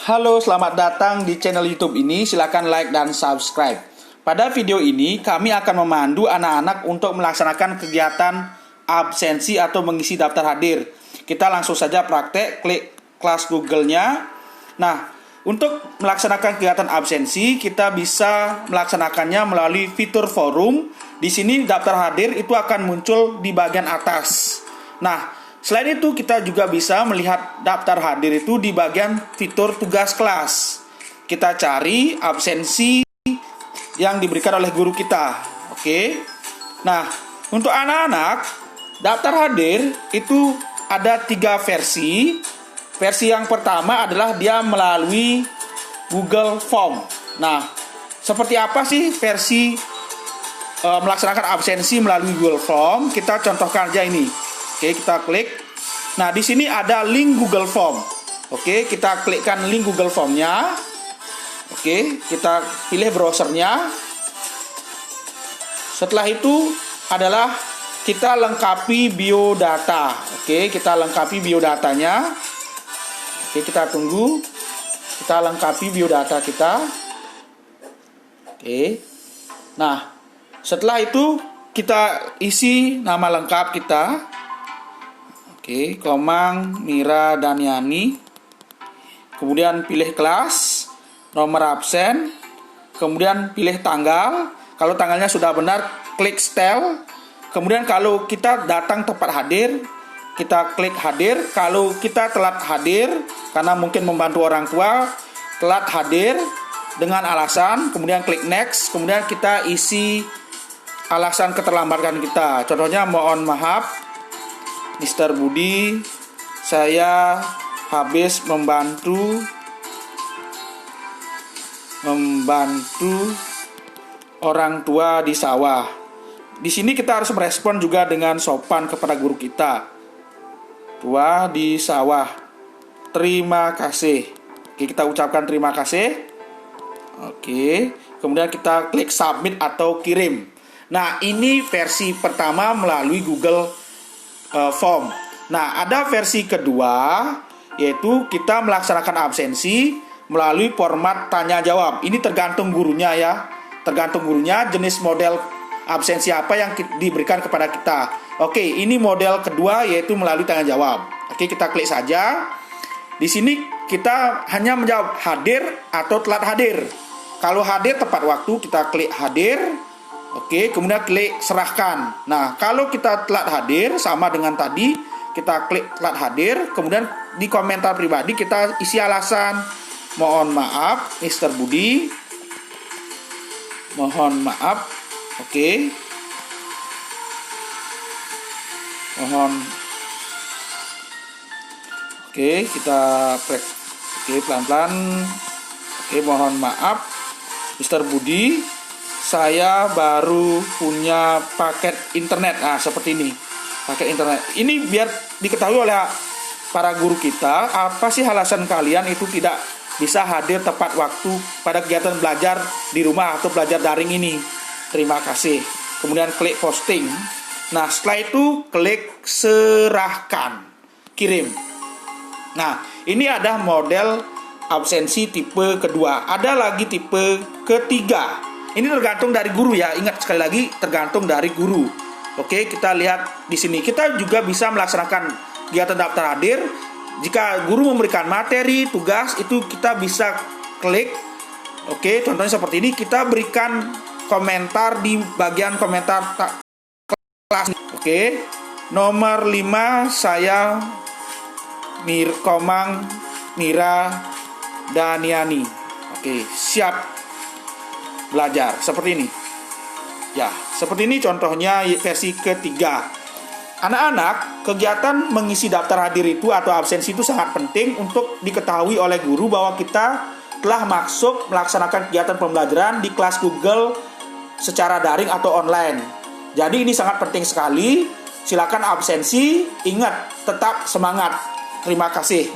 Halo, selamat datang di channel YouTube ini. Silakan like dan subscribe. Pada video ini, kami akan memandu anak-anak untuk melaksanakan kegiatan absensi atau mengisi daftar hadir. Kita langsung saja praktek, klik kelas Google-nya. Nah, untuk melaksanakan kegiatan absensi, kita bisa melaksanakannya melalui fitur forum. Di sini daftar hadir itu akan muncul di bagian atas. Nah, selain itu kita juga bisa melihat daftar hadir itu di bagian fitur tugas kelas. Kita cari absensi yang diberikan oleh guru kita. Oke. Nah, untuk anak-anak, daftar hadir itu ada 3 versi. Versi yang pertama adalah dia melalui Google Form. Nah, seperti apa sih versi melaksanakan absensi melalui Google Form? Kita contohkan aja ini. Oke, kita klik. Nah, di sini ada link Google Form. Oke, kita klikkan link Google Form-nya. Oke, kita pilih browsernya. Setelah itu adalah kita lengkapi biodata. Oke, kita lengkapi biodatanya. Oke, kita tunggu. Kita lengkapi biodata kita. Oke. Nah, setelah itu kita isi nama lengkap kita. Oke, Komang, Mira, dan Yani. Kemudian pilih kelas, nomor absen, kemudian pilih tanggal. Kalau tanggalnya sudah benar, klik setel. Kemudian kalau kita datang tepat hadir, kita klik hadir. Kalau kita telat hadir, karena mungkin membantu orang tua, telat hadir dengan alasan, kemudian klik next. Kemudian kita isi alasan keterlambatan kita. Contohnya, mohon maaf Mr. Budi, saya habis membantu orang tua di sawah. Di sini kita harus merespon juga dengan sopan kepada guru kita. Tua di sawah. Terima kasih. Oke, kita ucapkan terima kasih. Oke, kemudian kita klik submit atau kirim. Nah, ini versi pertama melalui Google Form. Nah, ada versi kedua, yaitu kita melaksanakan absensi melalui format tanya jawab. Ini tergantung gurunya ya. Tergantung gurunya jenis model absensi apa yang diberikan kepada kita. Oke, ini model kedua yaitu melalui tanya jawab. Oke, kita klik saja. Di sini kita hanya menjawab hadir atau telat hadir. Kalau hadir tepat waktu, kita klik hadir. Oke, kemudian klik serahkan. Nah, kalau kita telat hadir, sama dengan tadi, kita klik telat hadir. Kemudian di komentar pribadi kita isi alasan. Mohon maaf, Mr. Budi. Mohon maaf. Oke. Oke, kita pelan-pelan. Oke, mohon maaf, Mr. Budi. Saya baru punya paket internet. Nah, seperti ini. Paket internet. Ini biar diketahui oleh para guru kita, apa sih alasan kalian itu tidak bisa hadir tepat waktu pada kegiatan belajar di rumah atau belajar daring ini. Terima kasih. Kemudian klik posting. Nah, setelah itu klik serahkan. Kirim. Nah, ini ada model absensi tipe kedua. Ada lagi tipe ketiga. Ini tergantung dari guru ya. Ingat sekali lagi, tergantung dari guru. Oke, kita lihat di sini. Kita juga bisa melaksanakan kegiatan daftar hadir. Jika guru memberikan materi, tugas, itu kita bisa klik. Oke, contohnya seperti ini. Kita berikan komentar di bagian komentar kelas. Oke, nomor 5 saya Komang, Mira, dan Yani. Oke, siap belajar seperti ini. Ya, seperti ini contohnya versi ketiga. Anak-anak, kegiatan mengisi daftar hadir itu atau absensi itu sangat penting untuk diketahui oleh guru bahwa kita telah masuk melaksanakan kegiatan pembelajaran di kelas Google secara daring atau online. Jadi ini sangat penting sekali. Silakan absensi, ingat tetap semangat. Terima kasih.